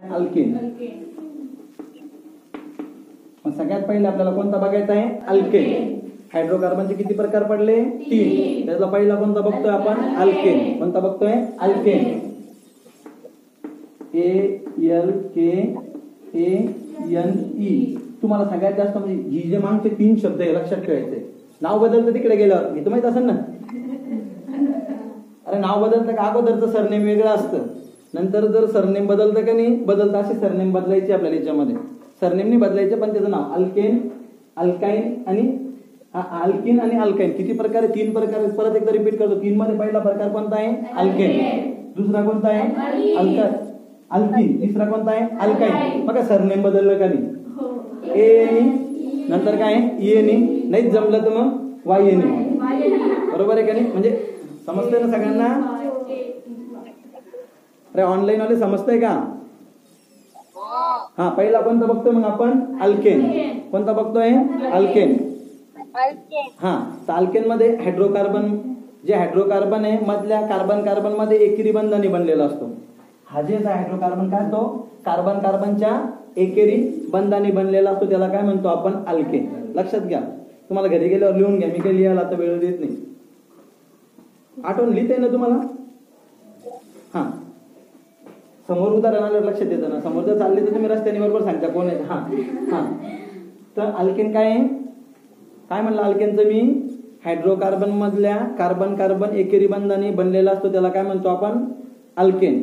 Alkane. मग सगळ्यात पहिले आपल्याला कोणता बघायचा आहे? अल्केन. हायड्रोकार्बनचे किती प्रकार पडले? 3. त्यातला पहिला कोणता बघतोय आपण? अल्केन. कोणता बघतोय? अल्केन. ALKANE. तुम्हाला सगळ्यात जास्त म्हणजे जी जे मागचे 3 शब्द आहे लक्षात ठेवायचे. नाव बदलतं तिकडे गेल्यावर, हे तर माहित असेल ना. अरे नाव बदलतं का अगोदरचं सरनेम वेगळं असतं, नंतर जर सरनेम बदलतं का नाही बदलतं, असे सरनेम बदलायचे आपल्याला याच्यामध्ये. सरनेम नाही बदलायचे पण त्याचं नाव. अल्केन, अल्काइन आणि अल्किन आणि अल्काइन किती प्रकार आहे? 3 प्रकार. परत एकदा रिपीट करतो. 3 मध्ये पहिला प्रकार कोणता आहे? अल्केन. दुसरा कोणता आहे? अल्किन. तिसरा कोणता आहे? अल्काइन. बघा सरनेम बदललं का नाही? ए नंतर काय? ए नाही जमलं तर मग वाय बरोबर आहे का नाही? म्हणजे समजतंय ना सगळ्यांना? अरे ऑनलाईन वाले समजतंय का? हा पहिला कोणता बघतोय मग आपण? अल्केन. कोणता बघतोय? अल्केन. हा तर अल्केन मध्ये हायड्रोकार्बन, जे हायड्रोकार्बन आहे मधल्या कार्बन कार्बन मध्ये एकेरी बंधाने बनलेला असतो. हा जे हायड्रोकार्बन काय असतो? कार्बन कार्बनच्या एकेरी बंधाने बनलेला असतो, त्याला काय म्हणतो आपण? अल्केन. लक्षात घ्या. तुम्हाला घरी गेल्यावर लिहून घ्या, मी काही लिहायला आता वेळ देत नाही. आठवण लिहिता आहे ना तुम्हाला? हा समोर उदाहरण आल्यावर लक्षात येतं ना. समोर जर चालले तर तुम्ही रस्त्याने बरोबर सांगता कोण आहे. हा हा तर अल्केन काय आहे? काय म्हणलं अल्केनचं मी? हायड्रोकार्बन मधल्या कार्बन कार्बन एकेरी बंधाने बनलेला असतो, त्याला काय म्हणतो आपण? अल्केन.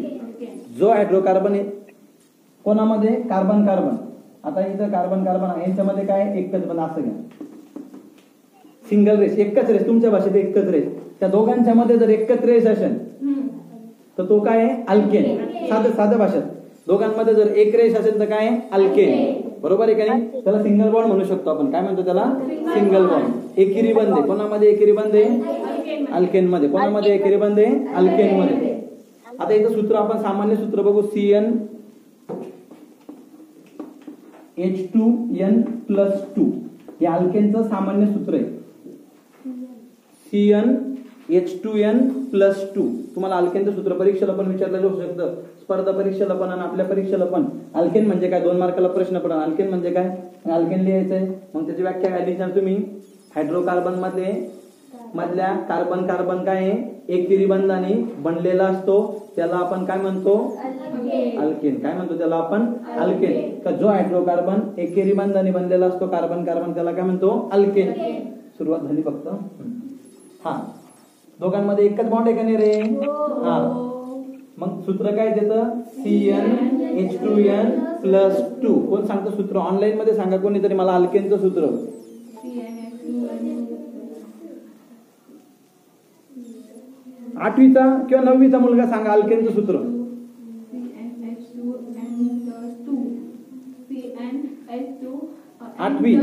जो हायड्रोकार्बन आहे कोणामध्ये? Carbon carbon. आता इथं कार्बन कार्बन आहे, यांच्यामध्ये काय? एकच बंध. असं घ्या, सिंगल रेस, एकच रेस. तुमच्या भाषेत एकच रेस. त्या दोघांच्या मध्ये जर एकच रेस असेल तर तो काय आहे? अल्केन. साध्या भाषेत दोघांमध्ये जर एक रेस असेल तर काय? अल्केन. बरोबर आहे का नाही? त्याला सिंगल बॉन्ड म्हणू शकतो आपण. काय म्हणतो त्याला? Single bond. एकेरी बंध आहे. कोणामध्ये एकेरी बंध आहे? अल्केन मध्ये. कोणामध्ये एकेरी बंध आहे? अल्केन मध्ये. आता इथं सूत्र आपण सामान्य सूत्र बघू. CnH2n+2 हे अल्केनचं सामान्य सूत्र आहे. CnH2n+2. तुम्हाला अल्केनचं सूत्र परीक्षेला पण विचारलेलं होऊ शकतं, स्पर्धा परीक्षेला पण आणि आपल्या परीक्षेला पण. अल्केन म्हणजे काय? 2 मार्काला प्रश्न पडा. अल्केन म्हणजे काय? अल्केन लिहायचंय. मग त्याची व्याख्या काय लिहिणार तुम्ही? हायड्रोकार्बन मधल्या कार्बन कार्बन काय आहे? एकेरी बंधाने बनलेला असतो, त्याला आपण काय म्हणतो? अल्केन. काय म्हणतो त्याला आपण? अल्केन. का जो हायड्रोकार्बन एकेरी बंधाने बनलेला असतो कार्बन कार्बन, त्याला काय म्हणतो? अल्केन. सुरुवात झाली फक्त. हा दोघांमध्ये एकच बॉन्ड आहे का नाही रे? हा मग सूत्र काय देतं? CnH2n+2. कोण सांगतं सूत्र? ऑनलाईन मध्ये सांगा कोणीतरी मला अल्केनचं सूत्र. आठवीचा किंवा 9वीचा मुलगा सांगा अल्केनचं सूत्र. आठवी.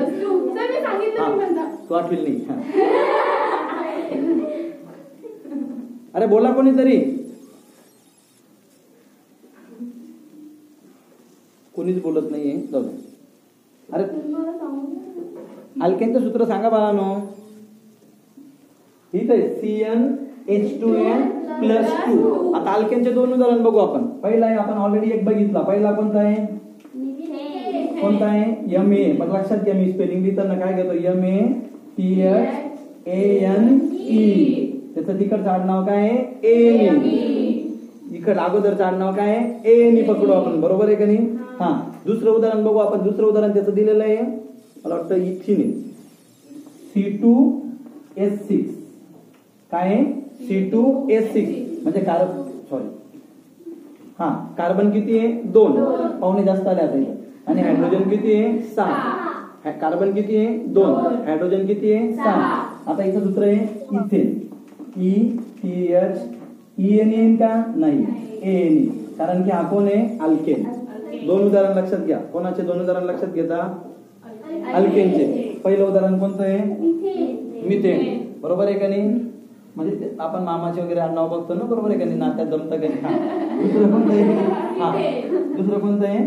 तू आठवी नाही. अरे बोला कोणीतरी. कोणीच बोलत नाहीये. जाऊ दे. अरे अल्केनचं सूत्र सांगा बाळांनो. ठीक आहे. CnH2n+2. आता अल्केनचे 2 उदाहरण बघू आपण. पहिला आहे आपण ऑलरेडी एक बघितला. पहिला कोणता आहे? कोणता आहे? MA. पण लक्षात घ्या मी स्पेलिंग लिहिताना काय घेतो? MATHANE. त्याचं तिकडचं आडनाव काय आहे? ANE. इकडं अगोदरचं आडनाव काय आहे? ANE पकडू आपण. बरोबर आहे का नाही? हा दुसरं उदाहरण बघू आपण. दुसरं उदाहरण त्याचं दिलेलं आहे मला वाटतं इथिलीन. C2H6. काय आहे? C2H6 म्हणजे कार्बन किती आहे? 2. पाहुणे जास्त आले आता. आणि हायड्रोजन किती आहे? 6. कार्बन किती आहे? 2. हायड्रोजन किती आहे? 6. आता इथं सूत्र आहे इथेन. ETH का नाही? ANE. कारण की हा कोण आहे? अल्केन. 2 उदाहरण लक्षात घ्या. कोणाचे 2 उदाहरण लक्षात घेता? अल्केनचे. पहिलं उदाहरण कोणतं आहे? मिथेन. बरोबर आहे का नाही? म्हणजे आपण मामाचे वगैरे नाव बघतो ना. बरोबर आहे का नाही? नात्यात जमतं का नाही? दुसरं कोणतं आहे? दुसरं कोणतं आहे?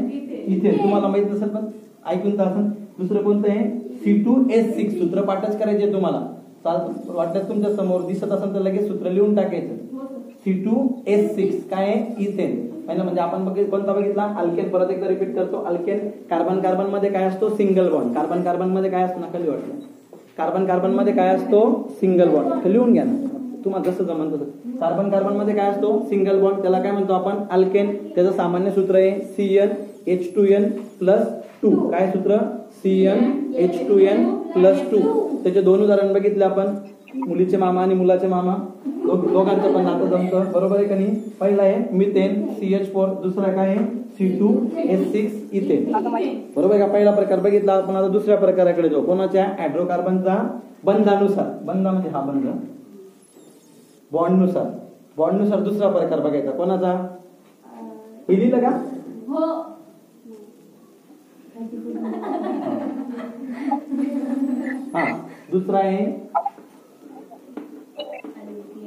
इथेन. तुम्हाला माहित नसेल पण ऐकून तर असेल. दुसरं कोणतं आहे? C2H6. सूत्र पाठच करायचे तुम्हाला. वाटल्यास तुमच्या समोर दिसत असेल तर लगेच सूत्र लिहून टाकायचं. C2H6 काय आहे? इथेन. पहिला म्हणजे आपण कोणता बघितला अल्केन. परत एकदा रिपीट करतो. अल्केन कार्बन कार्बन मध्ये काय असतो सिंगल बॉन्ड. कार्बन कार्बन मध्ये काय असतं नका लिहू वाटलं. कार्बन कार्बन मध्ये काय असतो सिंगल बॉन्ड. लिहून घ्या ना तुम्हाला जसं जमन तसं. कार्बन कार्बन मध्ये काय असतो सिंगल बॉन्ड. त्याला काय म्हणतो आपण अल्केन. त्याचं सामान्य सूत्र आहे CnH2n+2. काय सूत्र CnH2n+2. त्याचे दोन उदाहरण बघितले आपण. मुलीचे मामा आणि मुलाचे मामा दोघांचं पण नातं जमतं बरोबर आहे का नाही. पहिला आहे मिथेन CH4. दुसरा काय आहे C2H6 इथेन. बरोबर आहे का. पहिला प्रकार बघितला आपण. आता दुसऱ्या प्रकाराकडे जाऊ. कोणाच्या हायड्रोकार्बनचा बंधानुसार. बंध म्हणजे हा बंध बॉन्डनुसार. बॉन्डनुसार दुसरा प्रकार बघायचा. कोणाचा हे लिहिलं का हा. दुसरा आहे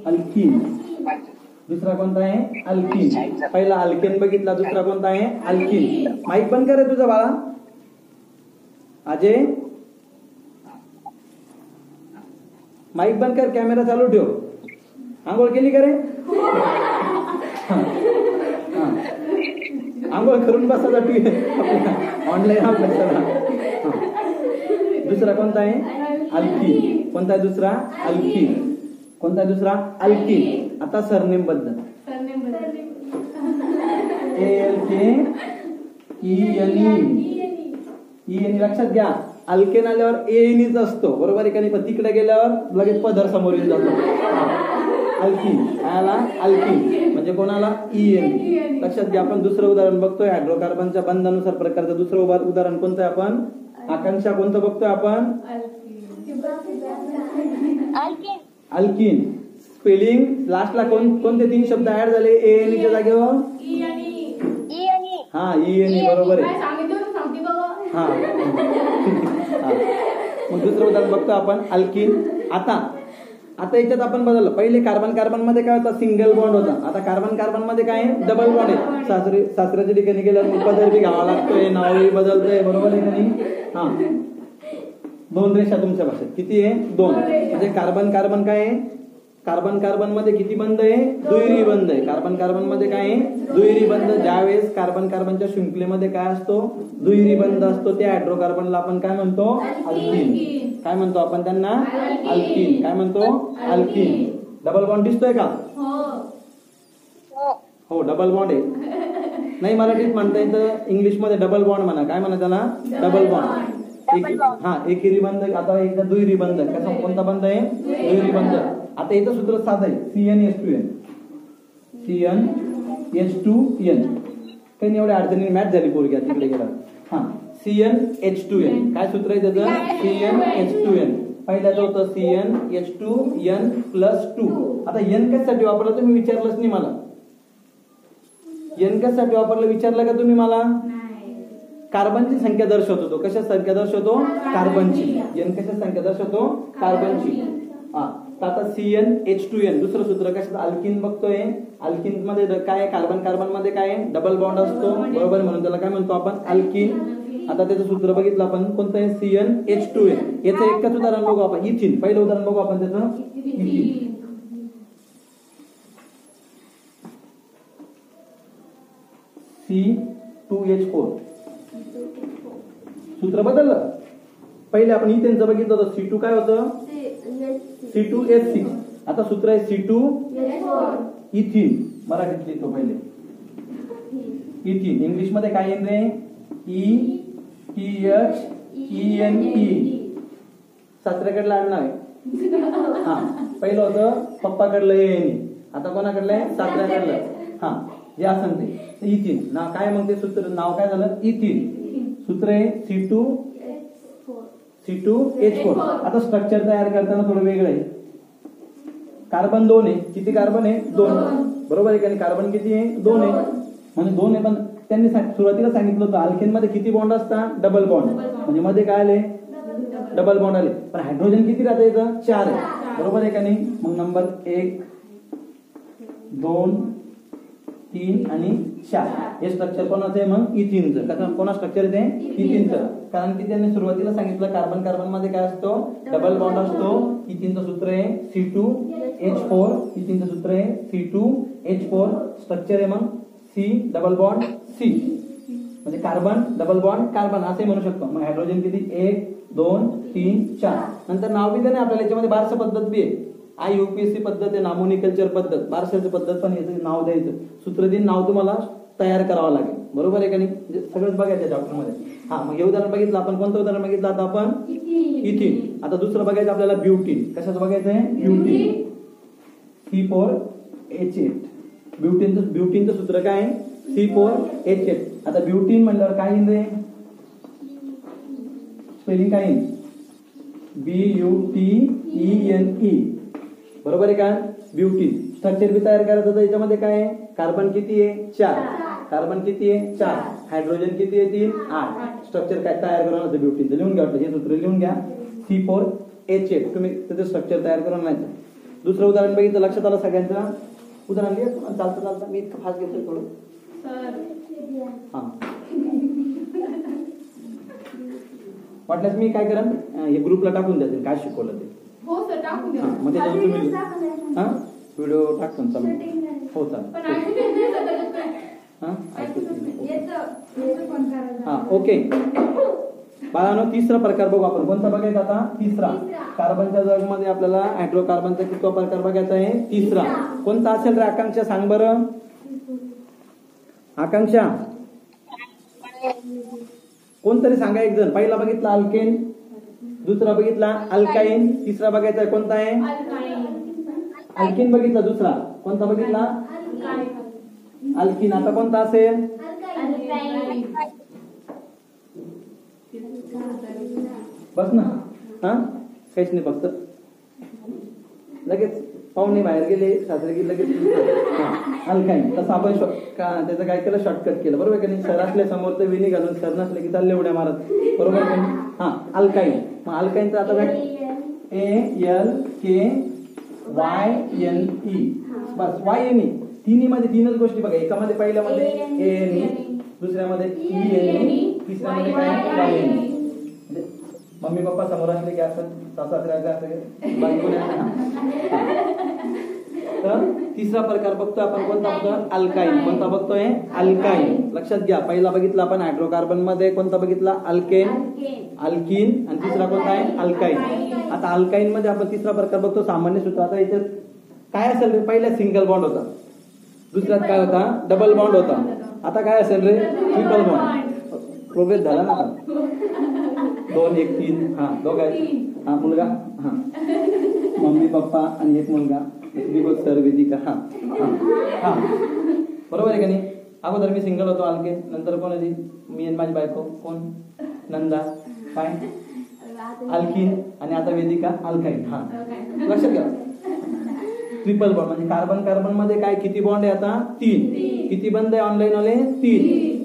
अल्कीन. दुसरा कोणता आहे अल्कीन. पहिला अल्केन बघितला. दुसरा कोणता आहे अल्कीन. माईक बंद कर तुझा बाळा. अजय माईक बंद कर. कॅमेरा चालू ठेव. आंघोळ केली का रे. आंघोळ करून बसा ऑनलाईन अभ्यासाला. दुसरा कोणता आहे अल्कीन. कोणता आहे दुसरा अल्कीन. कोणता आहे दुसरा अल्कीन. आता सरनेम बद्दल ALKENE लक्षात घ्या. अल्केन आल्यावर एनीच असतो बरोबर आहे का नाही. पण तिकडे गेल्यावर लगेच पदर समोर येऊन जातो. अल्कीन आला अल्कीन म्हणजे कोणाला EN. लक्षात घ्या. आपण दुसरं उदाहरण बघतोय हायड्रोकार्बनच्या बंधानुसार प्रकारचं. दुसरं उदाहरण कोणतं आहे आपण आकांक्षा कोणतं बघतोय आपण अल्कीन. स्पेलिंग लास्टला कोणते तीन शब्द ऍड झाले ANE च्या जागेवर हा ENE बरोबर आहे. हा मग दुसरं उदाहरण बघतो आपण अल्कीन. आता याच्यात आपण बदललं. पहिले कार्बन कार्बन मध्ये काय होता सिंगल बॉन्ड होता. आता कार्बन कार्बन मध्ये काय आहे डबल बॉन्ड आहे. सासऱ्याच्या ठिकाणी गेल्यावर पदर बी घ्यावा लागतोय. नावही बदलतोय बरोबर आहे का नाही. हा दोन रेषा तुमच्या भाषेत किती आहे 2. म्हणजे कार्बन कार्बन काय आहे कार्बन कार्बन मध्ये किती बंध आहे दुहेरी बंध आहे. कार्बन कार्बन मध्ये काय आहे दुहेरी बंध. ज्यावेळेस कार्बन कार्बनच्या शृंखलेमध्ये काय असतो दुहेरी बंध असतो त्या हायड्रोकार्बनला आपण काय म्हणतो अल्कीन. काय म्हणतो आपण त्यांना अल्कीन. काय म्हणतो अल्कीन. डबल बॉन्ड दिसतोय का हो डबल बॉन्ड आहे. नाही मराठीत म्हणता येतं इंग्लिश मध्ये डबल बॉन्ड म्हणा. काय म्हणा त्याला डबल बॉन्ड. हा एकेरी बंध. आता एकदा दुहेरी बंध. कसा कोणता बंध आहे दुहेरी बंध. आता याचं सूत्र साधं आहे CnH2n. CnH2n. काही एवढ्या अडचणी मॅच झाली पोरगी तिकडे गेला. हा CnH2n. काय सूत्र आहे त्याचं CnH2n. पहिल्याचं होतं CnH2n+2. आता n कशासाठी वापरलं तुम्ही विचारलंच नाही मला. n कशासाठी वापरलं विचारलं का तुम्ही मला. कार्बनची संख्या दर्शवतो तो. कशा संख्या दर्शवतो कार्बनची. n कशा संख्या दर्शवतो कार्बनची. हा आता CnH2n. दुसरं सूत्र कशाचं अल्कीन बघतोय. अल्कीन मध्ये काय कार्बन कार्बन मध्ये काय डबल बॉन्ड असतो बरोबर. म्हणून त्याला काय म्हणतो आपण अल्कीन. आता त्याचं सूत्र बघितलं आपण कोणतं आहे CnH2n. याचं एकच उदाहरण बघू आपण इथिन. पहिलं उदाहरण बघू आपण त्याचं इथिन. C2H4. सूत्र बदललं. पहिले आपण इथेनचं बघितलं होतं C2 काय होतं C2H6. आता सूत्र आहे C2 इथिन. मराठीत लिहितो पहिले इथिन. इंग्लिश मध्ये काय येईल रे ETHENE. सासऱ्याकडलं आडनाव आहे. हा पहिलं होतं पप्पाकडलं ANE. आता कोणाकडलं आहे सासऱ्याकडलं. हा जे असं ते इथिन नाव काय मग ते सूत्र नाव काय झालं इथिन. सूत्र आहे C2H4. आता स्ट्रक्चर तयार करताना थोडं वेगळं आहे. कार्बन 2 आहे. किती कार्बन आहे 2 बरोबर आहे का. कार्बन किती आहे 2 आहे. म्हणजे 2 आहे. पण त्यांनी सुरुवातीला सांगितलं होतं अल्केन मध्ये किती बॉन्ड असतात डबल बॉन्ड. म्हणजे मध्ये काय आले डबल बॉन्ड आले. पण हायड्रोजन किती राहतं इथं 4 आहे बरोबर आहे का नाही. मग नंबर 1 2 3 आणि 4 हे स्ट्रक्चर कोणाचं आहे मग इथिनचं. कारण कोणा स्ट्रक्चर आहे ते इथिनचं. कारण की त्यांनी सुरुवातीला सांगितलं कार्बन कार्बन मध्ये काय असतो डबल बॉन्ड असतो. इथिनचं सूत्र आहे C2H4. इथिनचं सूत्र आहे C2H4. स्ट्रक्चर आहे मग सी डबल बॉन्ड सी, म्हणजे कार्बन डबल बॉन्ड कार्बन असे म्हणू शकतो. मग हायड्रोजन किती 1 2 3 4. नंतर नाव बी नाही आपल्याला, याच्यामध्ये बारसं पद्धत बी आहे. IUPAC पद्धत आहे, नामोनिकल्चर पद्धत, बारशाची पद्धत पण याचं नाव द्यायचं. सूत्रदिन नाव तुम्हाला तयार करावं लागेल, बरोबर आहे का नाही? म्हणजे सगळंच बघायचं चॅप्टर मध्ये. हा, मग हे उदाहरण बघितलं आपण. कोणतं उदाहरण बघितलं आता आपण? इथिन. आता दुसरं बघायचं आपल्याला ब्युटीन. कशाचं बघायचं आहे? ब्युटीन. C4H8. ब्युटीनचं सूत्र काय आहे? C4H8. आता ब्युटीन म्हणल्यावर काय येईल? स्पेलिंग काय येईल? BUTENE, बरोबर आहे का? ब्युटीन. स्ट्रक्चर बी तयार करायचं होतं. याच्यामध्ये काय आहे? कार्बन किती आहे? 4. कार्बन किती आहे? 4. हायड्रोजन किती आहे? 3 8. स्ट्रक्चर काय तयार करावं लागतं ब्युटीनचं. लिहून घ्या, हे सूत्र लिहून घ्या. C4H8. तुम्ही त्याचं स्ट्रक्चर तयार करून नाही. दुसरं उदाहरण बघितलं, लक्षात आलं सगळ्यांचं? उदाहरण लिहा. चालतं चालतं, मी इतकं फास्ट घेतोय थोडं. हा, वाटल्यास मी काय करेन, हे ग्रुपला टाकून द्यायचं काय शिकवलं ते. हो सर, टाकून द्या. मग त्याच्यावर तुम्ही हा व्हिडिओ टाकून चालू. हो चालेल. हा ओके बाळांनो, तिसरा प्रकार बघू आपण. कोणता बघायचा आता? तिसरा. कार्बनच्या जगमध्ये आपल्याला हायड्रोकार्बनचा कितवा प्रकार बघायचा आहे? तिसरा. कोणता असेल रे आकांक्षा? सांग बरं आकांक्षा, कोणतरी सांगा एक जण. पहिला बघितला अल्केन, दुसरा बघितला अल्काईन, तिसरा बघायचा कोणता आहे? अल्किन बघितला. दुसरा कोणता बघितला? अल्किन. आता कोणता असेल? बस ना. हा, काहीच नाही, फक्त लगेच पाहुणे बाहेर गेले, सासरे गेले, लगेच अल्काईन. तसं आपण त्याचं काय केलं? शॉर्टकट केलं, बरोबर का नाही? सर असल्या समोर तर विनी घालून, सर नसले की चालले उड्या मारत, बरोबर का नाही? हा, अल्काईन. मग अल्काईनचं आता काय? ALKYNE. बस YNE. तिन्ही मध्ये तीनच गोष्टी बघा. एकामध्ये पहिल्यामध्ये ANE, दुसऱ्यामध्ये ENE, तिसऱ्यामध्ये काय? YNE. मम्मी पप्पा समोर असले की असं, सासऱ्याला असं बायको तर तिसरा प्रकार बघतोय आपण. कोणता बघतोय? अल्काईन. कोणता बघतोय? अल्काईन. लक्षात घ्या, पहिला बघितला आपण हायड्रोकार्बन मध्ये. कोणता बघितला? Alkane, alkene. आणि तिसरा कोणता आहे? अल्काईन. आता अल्काईन मध्ये आपण तिसरा प्रकार बघतो, सामान्य सूत्र. आता याच्यात काय असेल रे? पहिल्या सिंगल बॉन्ड होता, दुसऱ्यात काय होता? डबल बॉन्ड होता. आता काय असेल रे? Triple bond. प्रोग्रेस झाला ना? 2 1 3. हा, दोघं आहेत. हा, मुलगा. हा, मम्मी पप्पा आणि एक मुलगा. सर वेदिका. हा हा, बरोबर आहे का नाही? अगोदर मी सिंगल होतो अल्केन, नंतर कोण होती? मी आणि माझी बायको. कोण? नंदा. काय? अल्किन. आणि आता वेदिका अल्काईन. हा, लक्षात घ्या. ट्रिपल बॉन्ड म्हणजे कार्बन कार्बन मध्ये काय किती बॉन्ड आहे आता? 3. किती बंद आहे ऑनलाईन वाले? 3.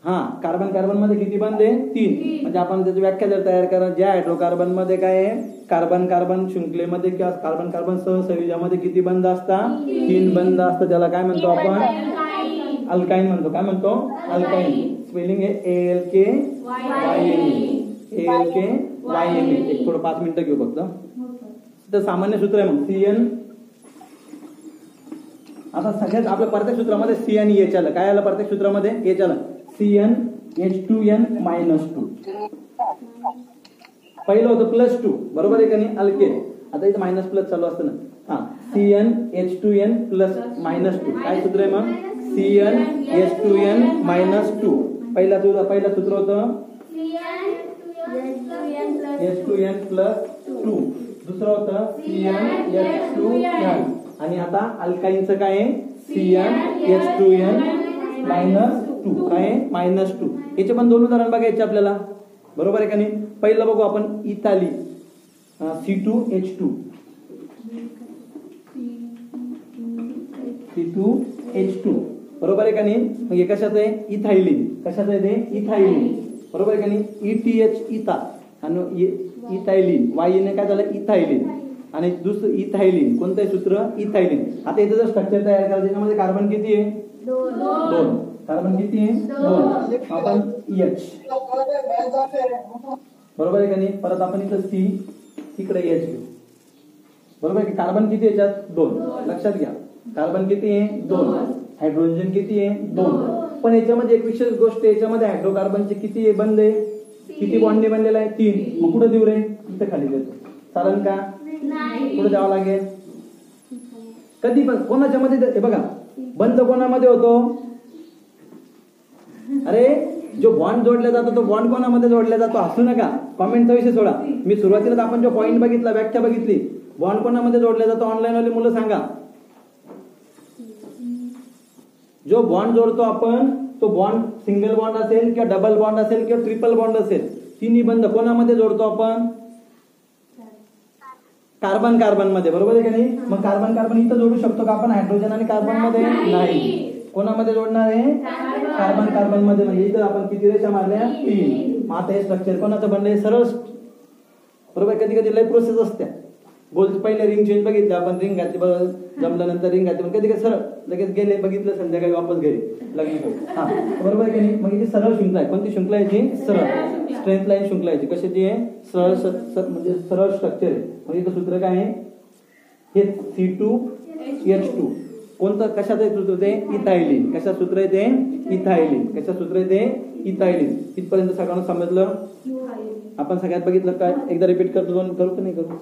हा, कार्बन कार्बन मध्ये किती बंद आहे? 3. म्हणजे आपण त्याची व्याख्या जर तयार करा, ज्या हायड्रोकार्बन मध्ये काय आहे? कार्बन कार्बन शृंखलेमध्ये किंवा कार्बन कार्बन सहसंयोजामध्ये किती बंद असतात? 3 बंद असतात. त्याला काय म्हणतो आपण? अल्काईन म्हणतो. काय म्हणतो? अल्काईन. स्पेलिंग आहे ALKYNE. ALKYNE. एक थोडं 5 मिनिटं घेऊ फक्त. तर सामान्य सूत्र आहे मग CN. आता सगळ्यात आपल्या प्रत्येक सूत्रामध्ये CnH आलं. काय आलं प्रत्येक सूत्रामध्ये? H आलं. CnH2n-2. पहिलं होतं +2, बरोबर आहे का नाही? अल्केन. आता इथं मायनस प्लस चालू असतं ना. हा, CnH2n+-2. काय सूत्र आहे मग? CnH2n-2. पहिलं सूत्र होतं H2n+2. दुसरं होतं CnH2n. आणि आता अल्काईनचं काय आहे? CnH2n-2. काय आहे? -2. याचे पण 2 उदाहरण बघायचे आपल्याला, बरोबर आहे का नाही? पहिलं बघू आपण इथाली. C2H2. C2H2, बरोबर आहे का नाही? मग हे कशाचं आहे? इथायलिन. कशाचं आहे ते? इथायलिन, बरोबर आहे का नाही? ETH इथा आणि इथायलिन. YN काय झालं? इथायलिन. आणि दुसरं इथायलिन. कोणतं आहे सूत्र? इथायलिन. आता याचं जर स्ट्रक्चर तयार करायचं, त्याच्यामध्ये कार्बन किती आहे? 2. कार्बन किती आहे? 2. आपण H, बरोबर आहे का नाही? परत आपण इथं C, इकडे H घेऊ, बरोबर आहे? कार्बन किती याच्यात? 2. लक्षात घ्या, कार्बन किती आहे? 2. हायड्रोजन किती आहे 2. पण याच्यामध्ये एक विशेष गोष्ट, याच्यामध्ये हायड्रोकार्बनचे किती आहे बंद आहे, किती बॉन्डने बनलेला आहे 3. मग कुठं देऊ रे, इथं खाली देतो, चालेल का, कुठं द्यावं लागेल, कधी पण कोणाच्या मध्ये बघा बंद कोणामध्ये होतो, अरे जो बॉन्ड जोडला जातो तो बॉन्ड कोणामध्ये जोडला जातो, हसू नका, कॉमेंटचा विषय सोडा. मी सुरुवातीला आपण जो पॉइंट बघितला, व्याख्या बघितली, बॉन्ड कोणामध्ये जोडला जातो, ऑनलाईन वाले मुलं सांगा. जो बॉन्ड जोडतो आपण तो बॉन्ड सिंगल बॉन्ड असेल किंवा डबल बॉन्ड असेल किंवा ट्रिपल बॉन्ड असेल, तिन्ही बंध कोणामध्ये जोडतो आपण, कार्बन कार्बन मध्ये, बरोबर आहे का नाही. मग कार्बन कार्बन इथं जोडू शकतो का आपण हायड्रोजन आणि कार्बन मध्ये, नाही. कोणामध्ये जोडणार आहे, कार्बन कार्बन मध्ये. म्हणजे इथं आपण किती रेषा मारल्या, 3. मग आता हे स्ट्रक्चर कोणाचं बनलंय, सरळ, बरोबर. कधी कधी लय प्रोसेस असते, बोल पहिले रिंग चेंज बघितली आपण, रिंग घातली बरोबर, जमलं नंतर रिंग घातली, पण कधी कधी सरळ लगेच गेले, बघितलं संध्याकाळी वापस घरी लग्न करू, हा बरोबर आहे की नाही. मग इथे सरळ शृंखला आहे, कोणती शृंखला याची, सरळ स्ट्रेंथ लाईन शृंखला याची, कशाची आहे, सरळ, म्हणजे सरळ स्ट्रक्चर आहे. मग इथं सूत्र काय आहे, हे C2H2, कोणतं कशाचं सूत्र ते, इथायलिन. कशा सूत्र आहे ते, इथायलिन. कशा सूत्र आहे ते, इथायलिन. इथपर्यंत सगळ्यांना समजलं, आपण सगळ्यात बघितलं काय, एकदा रिपीट करतो, करू की नाही करू.